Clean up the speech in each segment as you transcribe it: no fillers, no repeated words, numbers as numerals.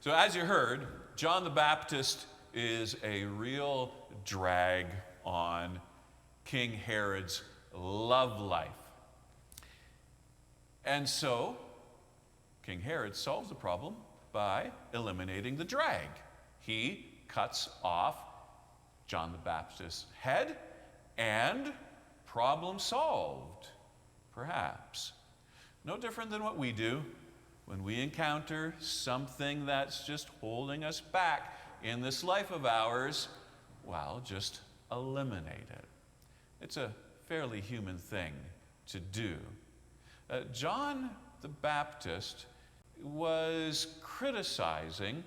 So as you heard, John the Baptist is a real drag on King Herod's love life. And so King Herod solves the problem by eliminating the drag. He cuts off John the Baptist's head, and problem solved, perhaps. No different than what we do when we encounter something that's just holding us back in this life of ours. Well, just eliminate it. It's a fairly human thing to do. John the Baptist was criticizing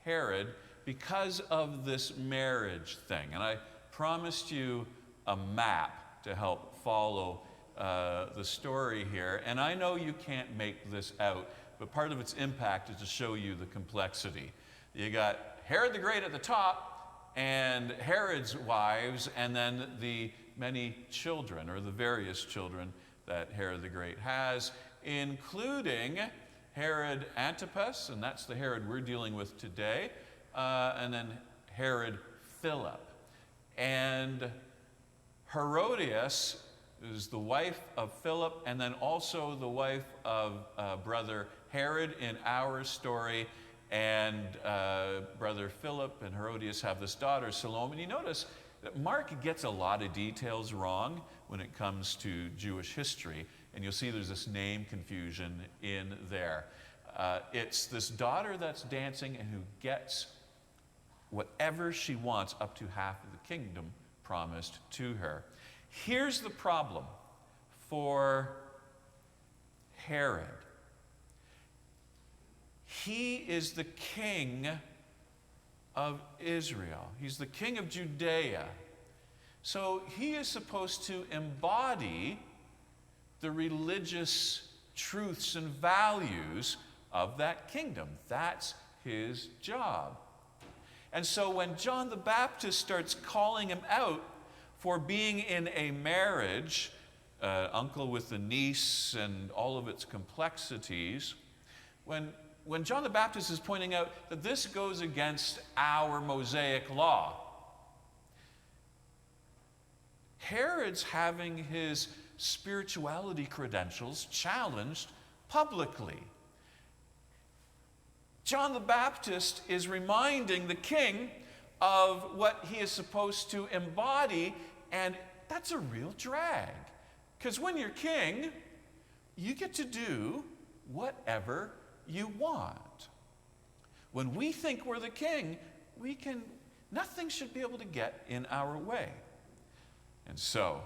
Herod because of this marriage thing. And I promised you a map to help follow the story here. And I know you can't make this out, but part of its impact is to show you the complexity. You got Herod the Great at the top, and Herod's wives, and then the many children, or the various children that Herod the Great has, including Herod Antipas, and that's the Herod we're dealing with today, and then Herod Philip. And Herodias is the wife of Philip, and then also the wife of brother Herod in our story. And brother Philip and Herodias have this daughter, Salome. And you notice that Mark gets a lot of details wrong when it comes to Jewish history. And you'll see there's this name confusion in there. It's this daughter that's dancing and who gets whatever she wants, up to half of the kingdom promised to her. Here's the problem for Herod. He is the king of Israel. He's the king of Judea. So he is supposed to embody the religious truths and values of that kingdom. That's his job. And so when John the Baptist starts calling him out for being in a marriage, uncle with the niece and all of its complexities, when John the Baptist is pointing out that this goes against our Mosaic law, Herod's having his spirituality credentials challenged publicly. John the Baptist is reminding the king of what he is supposed to embody, and that's a real drag. Because when you're king, you get to do whatever you want. When we think we're the king, nothing should be able to get in our way. And so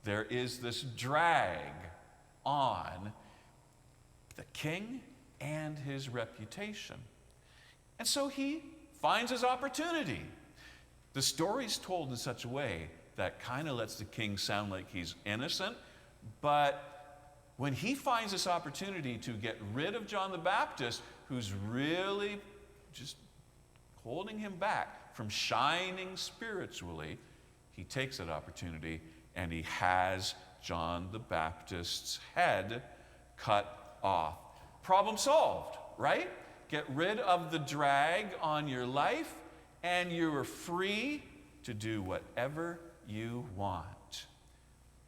there is this drag on the king and his reputation. And so he finds his opportunity. The story's told in such a way that kind of lets the king sound like he's innocent, but when he finds this opportunity to get rid of John the Baptist, who's really just holding him back from shining spiritually, he takes that opportunity and he has John the Baptist's head cut off. Problem solved, right? Get rid of the drag on your life, and you are free to do whatever you want.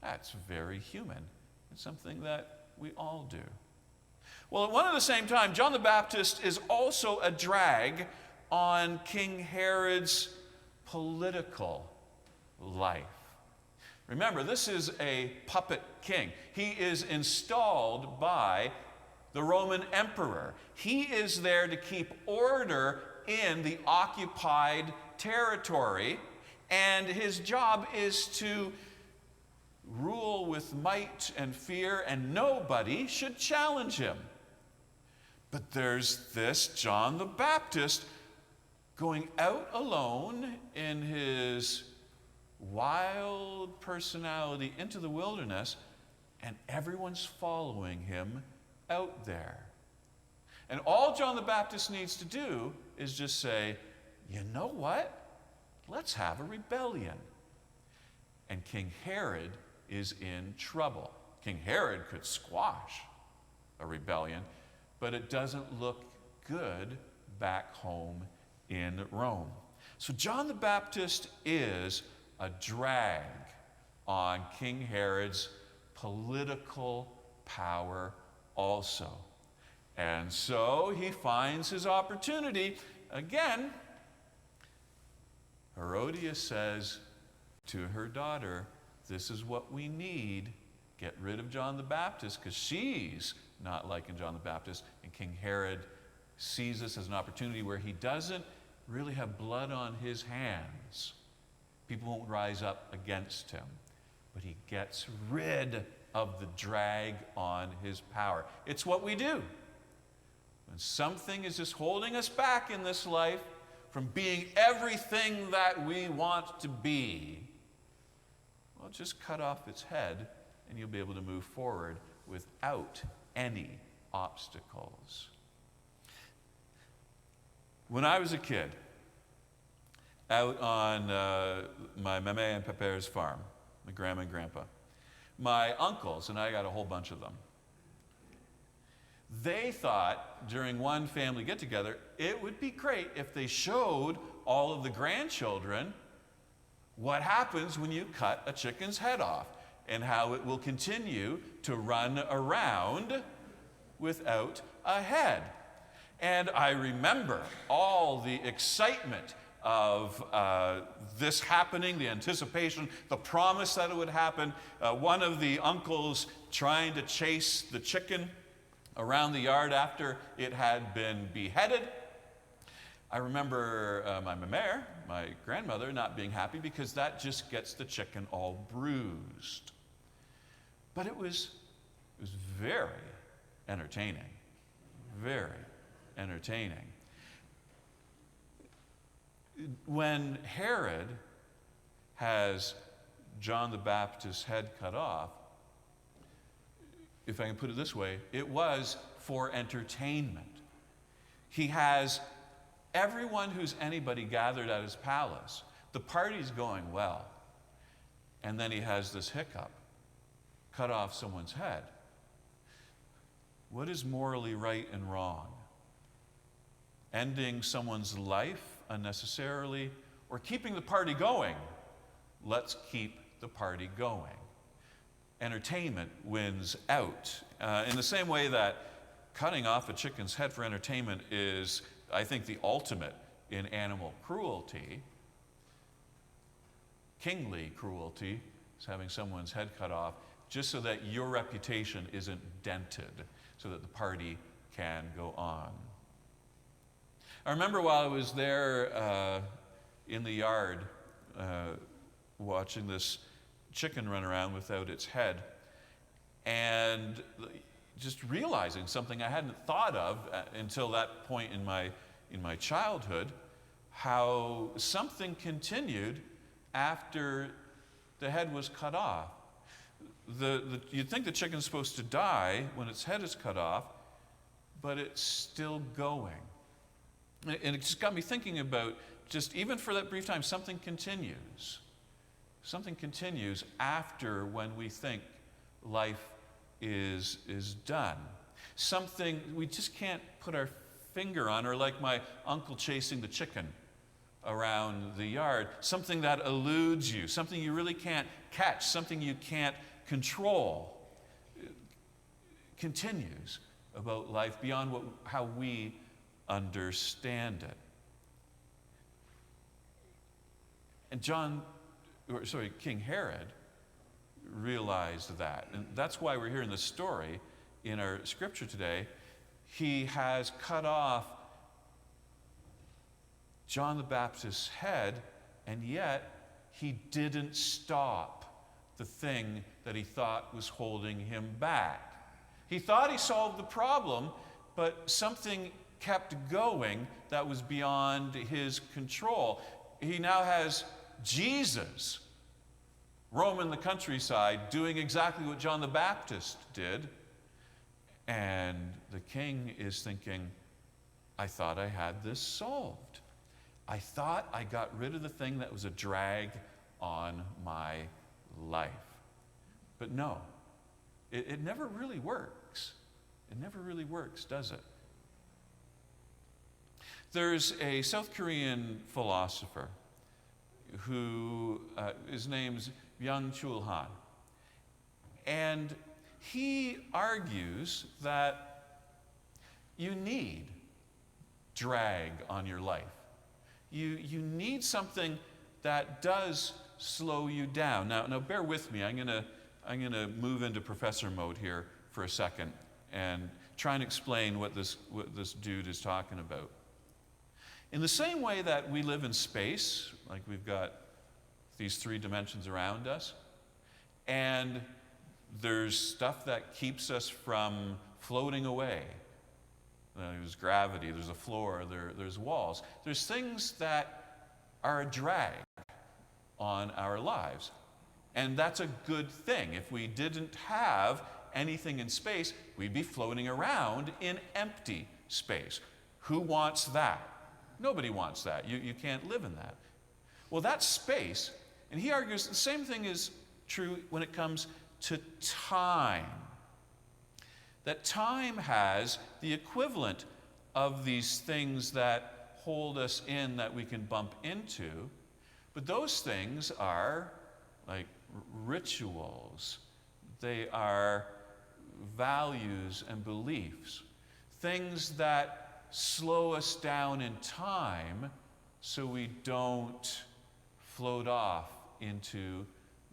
That's very human. It's something that we all do. Well, at one and the same time, John the Baptist is also a drag on King Herod's political life. Remember, this is a puppet king. He is installed by the Roman emperor. He is there to keep order in the occupied territory, and his job is to rule with might and fear, and nobody should challenge him. But there's this John the Baptist going out alone in his wild personality into the wilderness, and everyone's following him out there. And all John the Baptist needs to do is just say, you know what? Let's have a rebellion. And King Herod is in trouble. King Herod could squash a rebellion, but it doesn't look good back home in Rome. So John the Baptist is a drag on King Herod's political power also. And so he finds his opportunity. Again, Herodias says to her daughter, this is what we need. Get rid of John the Baptist, because she's not liking John the Baptist. And King Herod sees this as an opportunity where he doesn't really have blood on his hands. People won't rise up against him. But he gets rid of the drag on his power. It's what we do. When something is just holding us back in this life from being everything that we want to be, well, just cut off its head and you'll be able to move forward without any obstacles. When I was a kid, out on my Mame and Papa's farm, my grandma and grandpa, my uncles, and I got a whole bunch of them, they thought during one family get-together, it would be great if they showed all of the grandchildren what happens when you cut a chicken's head off and how it will continue to run around without a head. And I remember all the excitement of this happening, the anticipation, the promise that it would happen. One of the uncles trying to chase the chicken around the yard after it had been beheaded. I remember my mère, my grandmother, not being happy because that just gets the chicken all bruised. But it was very entertaining, very entertaining. When Herod has John the Baptist's head cut off, if I can put it this way, it was for entertainment. He has everyone who's anybody gathered at his palace. The party's going well. And then he has this hiccup, cut off someone's head. What is morally right and wrong? Ending someone's life unnecessarily, or keeping the party going? Let's keep the party going. Entertainment wins out. In the same way that cutting off a chicken's head for entertainment is, I think, the ultimate in animal cruelty. Kingly cruelty is having someone's head cut off just so that your reputation isn't dented, so that the party can go on. I remember while I was there in the yard watching this chicken run around without its head, and just realizing something I hadn't thought of until that point in my childhood, how something continued after the head was cut off. You'd think the chicken's supposed to die when its head is cut off, but it's still going. And it just got me thinking about, just even for that brief time, something continues. Something continues after when we think life is done. Something we just can't put our finger on, or like my uncle chasing the chicken around the yard, something that eludes you, something you really can't catch, something you can't control. It continues about life beyond how we understand it. And King Herod realized that. And that's why we're hearing the story in our scripture today. He has cut off John the Baptist's head, and yet he didn't stop the thing that he thought was holding him back. He thought he solved the problem, but something kept going that was beyond his control. He now has Jesus roaming the countryside doing exactly what John the Baptist did. And the king is thinking, I thought I had this solved. I thought I got rid of the thing that was a drag on my life. But no, it never really works. It never really works, does it? There's a South Korean philosopher who his name's Byung-Chul Han. And he argues that you need drag on your life. You need something that does slow you down. Now bear with me. I'm gonna move into professor mode here for a second and try and explain what this dude is talking about. In the same way that we live in space, like we've got these three dimensions around us, and there's stuff that keeps us from floating away. There's gravity, there's a floor, there's walls. There's things that are a drag on our lives. And that's a good thing. If we didn't have anything in space, we'd be floating around in empty space. Who wants that? Nobody wants that. You can't live in that. Well, that's space. And he argues the same thing is true when it comes to time. That time has the equivalent of these things that hold us in that we can bump into, but those things are like rituals. They are values and beliefs, things that slow us down in time so we don't float off into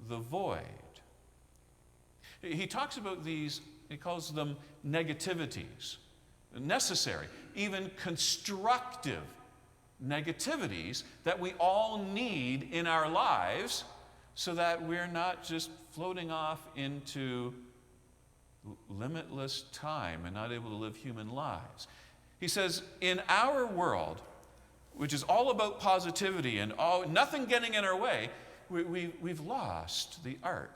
the void. He talks about these, he calls them negativities, necessary, even constructive negativities that we all need in our lives so that we're not just floating off into limitless time and not able to live human lives. He says, in our world, which is all about positivity and nothing getting in our way, we've lost the art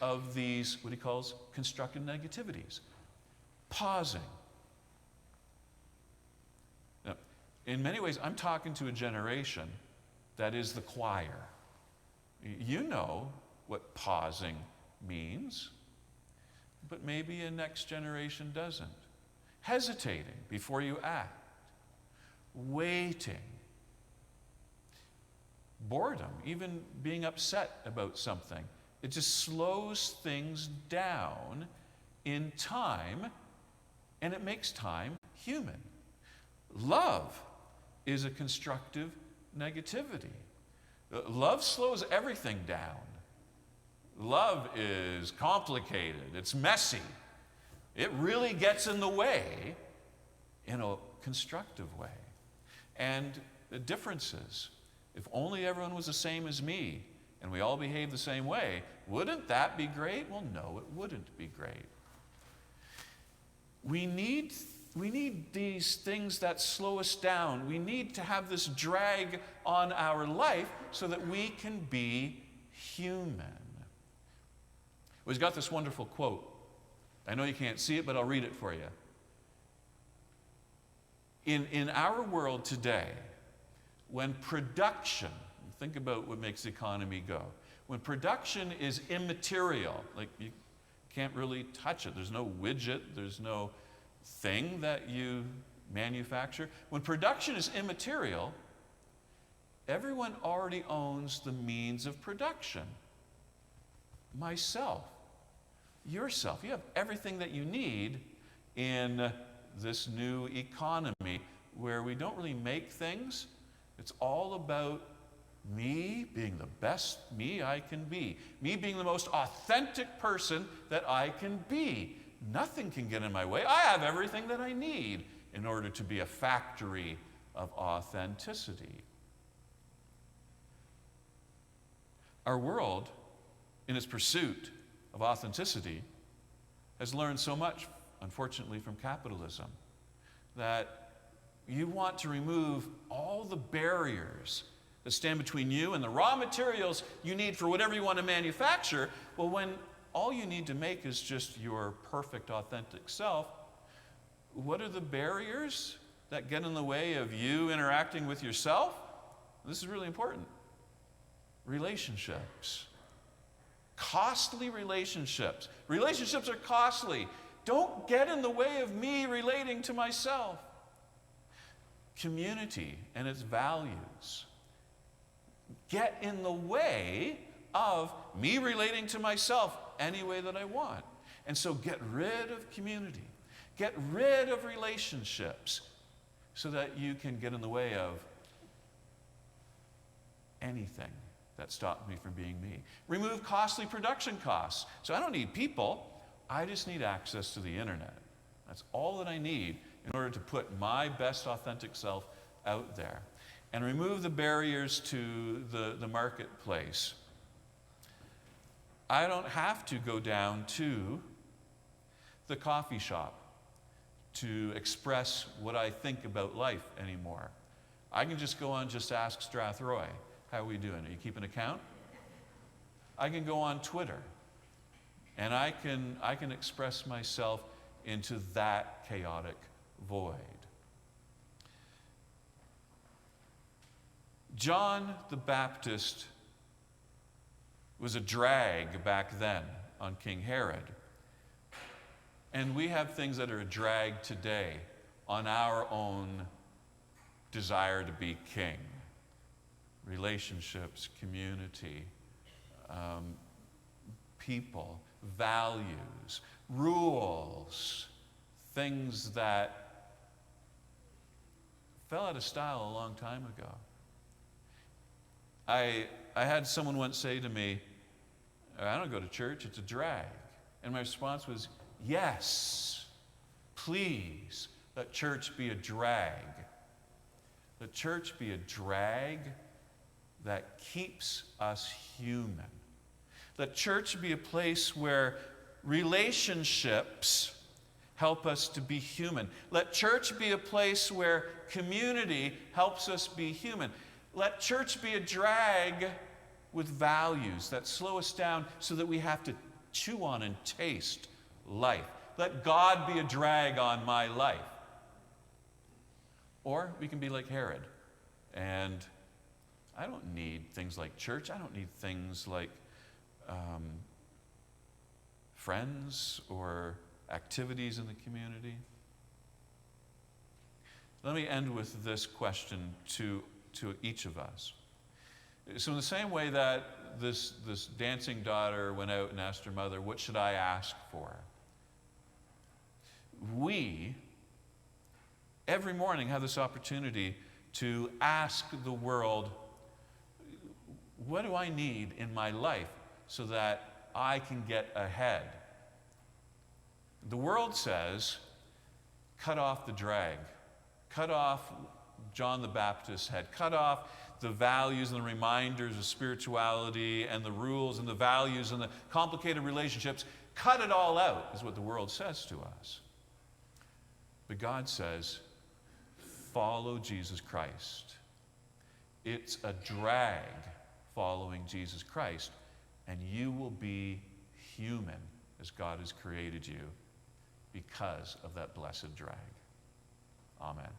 of these, what he calls constructive negativities. Pausing. Now, in many ways, I'm talking to a generation that is the choir. You know what pausing means, but maybe a next generation doesn't. Hesitating before you act. Waiting. Boredom, even being upset about something. It just slows things down in time, and it makes time human. Love is a constructive negativity. Love slows everything down. Love is complicated, it's messy. It really gets in the way in a constructive way. And the differences, if only everyone was the same as me and we all behaved the same way, wouldn't that be great? Well, no, it wouldn't be great. We need these things that slow us down. We need to have this drag on our life so that we can be human. Well, he's got this wonderful quote. I know you can't see it, but I'll read it for you. In our world today, when production, think about what makes the economy go. When production is immaterial, like you can't really touch it. There's no widget, there's no thing that you manufacture. When production is immaterial, everyone already owns the means of production. Myself, yourself, you have everything that you need in this new economy where we don't really make things. It's all about me being the best me I can be. Me being the most authentic person that I can be. Nothing can get in my way. I have everything that I need in order to be a factory of authenticity. Our world, in its pursuit of authenticity, has learned so much, unfortunately, from capitalism, that you want to remove all the barriers that stand between you and the raw materials you need for whatever you want to manufacture. Well, when all you need to make is just your perfect, authentic self, what are the barriers that get in the way of you interacting with yourself? This is really important. Relationships. Costly relationships. Relationships are costly. Don't get in the way of me relating to myself. community and its values get in the way of me relating to myself any way that I want. And so get rid of community. Get rid of relationships so that you can get in the way of anything that stopped me from being me. Remove costly production costs. So I don't need people. I just need access to the internet. That's all that I need in order to put my best authentic self out there. And remove the barriers to the marketplace. I don't have to go down to the coffee shop to express what I think about life anymore. I can just go on Just Ask Strathroy. How are we doing? Are you keeping account? I can go on Twitter, and I can express myself into that chaotic void. John the Baptist was a drag back then on King Herod. And we have things that are a drag today on our own desire to be king. Relationships, community, people, values, rules, things that fell out of style a long time ago. I had someone once say to me, I don't go to church, it's a drag. And my response was, yes, please, let church be a drag. Let church be a drag that keeps us human. Let church be a place where relationships help us to be human. Let church be a place where community helps us be human. Let church be a drag with values that slow us down so that we have to chew on and taste life. Let God be a drag on my life. Or we can be like Herod. And I don't need things like church. I don't need things like friends or activities in the community. Let me end with this question to each of us. So in the same way that this dancing daughter went out and asked her mother, what should I ask for? We, every morning, have this opportunity to ask the world, what do I need in my life so that I can get ahead? The world says, cut off the drag. Cut off John the Baptist's head. Cut off the values and the reminders of spirituality and the rules and the values and the complicated relationships. Cut it all out, is what the world says to us. But God says, follow Jesus Christ. It's a drag following Jesus Christ, and you will be human as God has created you because of that blessed drag. Amen.